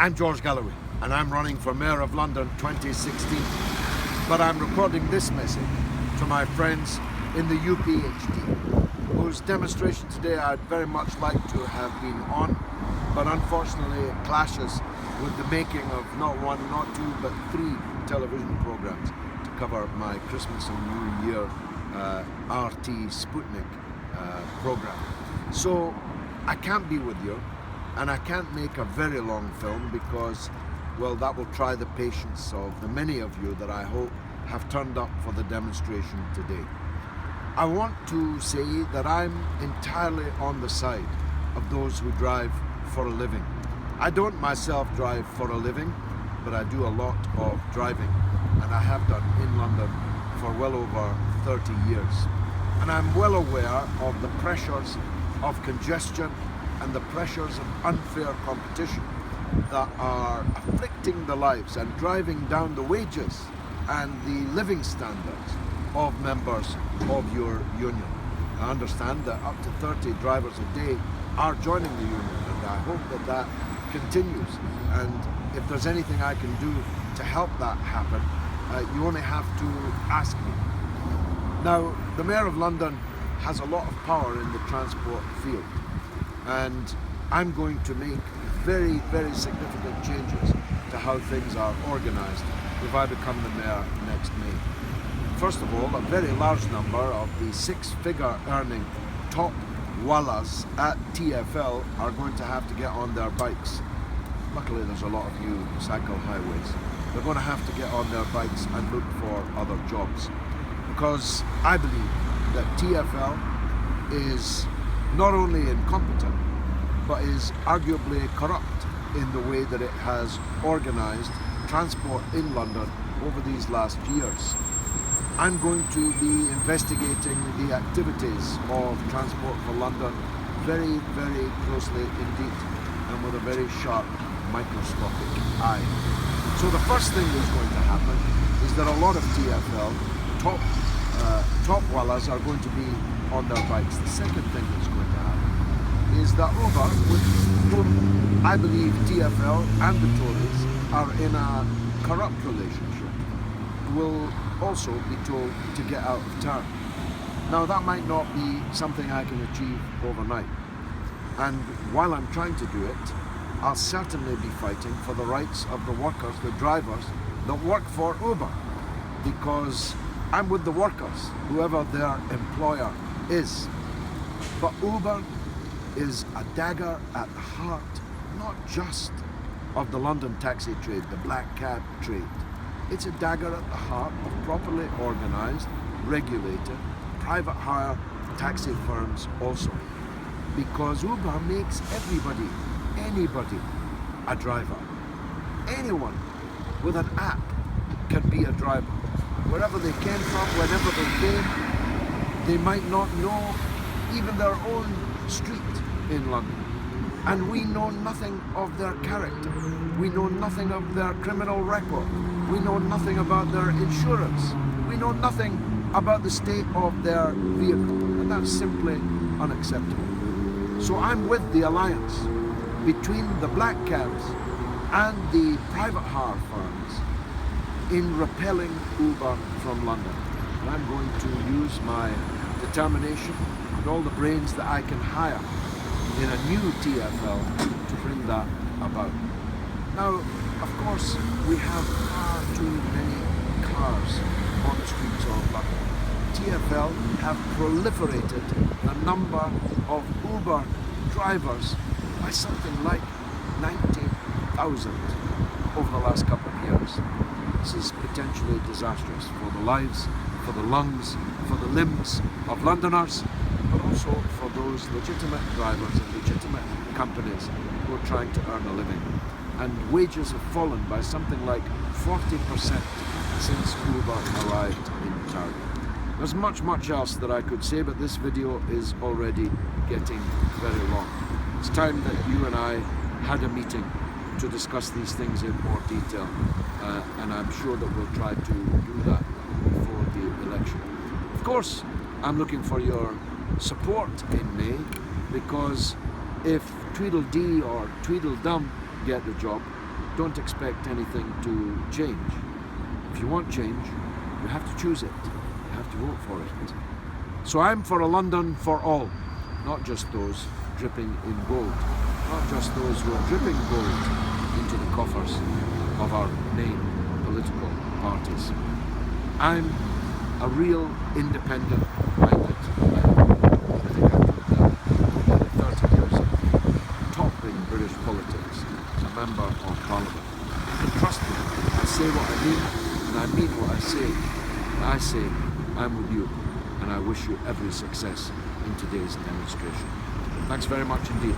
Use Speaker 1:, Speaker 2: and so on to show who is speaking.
Speaker 1: I'm George Galloway and I'm running for Mayor of London 2016. But I'm recording this message to my friends in the UPHD, whose demonstration today I'd very much like to have been on, but unfortunately it clashes with the making of not one, not two, but 3 television programs to cover my Christmas and New Year RT Sputnik program. So I can't be with you, and I can't make a very long film because, well, that will try the patience of the many of you that I hope have turned up for the demonstration today. I want to say that I'm entirely on the side of those who drive for a living. I don't myself drive for a living, but I do a lot of driving, and I have done in London for well over 30 years. And I'm well aware of the pressures of congestion and the pressures of unfair competition that are afflicting the lives and driving down the wages and the living standards of members of your union. I understand that up to 30 drivers a day are joining the union, and I hope that that continues. And if there's anything I can do to help that happen, you only have to ask me. Now, the Mayor of London has a lot of power in the transport field, and I'm going to make very, very significant changes to how things are organised if I become the Mayor next May. First of all, a very large number of the 6-figure earning top wallahs at TfL are going to have to get on their bikes. Luckily there's a lot of new cycle highways. They're going to have to get on their bikes and look for other jobs, because I believe that TfL is not only incompetent, but is arguably corrupt in the way that it has organised transport in London over these last years. I'm going to be investigating the activities of Transport for London very, very closely indeed, and with a very sharp microscopic eye. So the first thing that's going to happen is that a lot of TfL top wallahs are going to be on their bikes. The second thing that's going to happen is that Uber, with whom I believe TfL and the Tories are in a corrupt relationship, will also be told to get out of town. Now, that might not be something I can achieve overnight, and while I'm trying to do it, I'll certainly be fighting for the rights of the workers, the drivers that work for Uber, because I'm with the workers, whoever their employer is. But Uber is a dagger at the heart, not just of the London taxi trade, the black cab trade. It's a dagger at the heart of properly organised, regulated, private hire taxi firms also. Because Uber makes everybody, anybody, a driver. Anyone with an app can be a driver. Wherever they came from, whenever they came, they might not know even their own street in London. And we know nothing of their character. We know nothing of their criminal record. We know nothing about their insurance. We know nothing about the state of their vehicle. And that's simply unacceptable. So I'm with the alliance between the black cabs and the private hire firms in repelling Uber from London. And I'm going to use my determination and all the brains that I can hire in a new TfL to bring that about. Now, of course, we have far too many cars on the streets of London. TfL have proliferated the number of Uber drivers by something like 90,000 over the last couple of years. This is potentially disastrous for the lives, for the lungs, for the limbs of Londoners, but also for those legitimate drivers and legitimate companies who are trying to earn a living. And wages have fallen by something like 40% since Uber arrived in town. There's much else that I could say, but this video is already getting very long. It's time that you and I had a meeting to discuss these things in more detail, and I'm sure that we'll try to do that before the election. Of course, I'm looking for your support in May, because if Tweedledee or Tweedledum get the job, don't expect anything to change. If you want change, you have to choose it. You have to vote for it. So I'm for a London for all, not just those dripping in gold, not just those who are dripping gold into the coffers of our main political parties. I'm a real independent-minded man. I think I've put nearly 30 years of topping British politics as a member of Parliament. And trust me, I say what I mean, and I mean what I say. I say I'm with you, and I wish you every success in today's demonstration. Thanks very much indeed.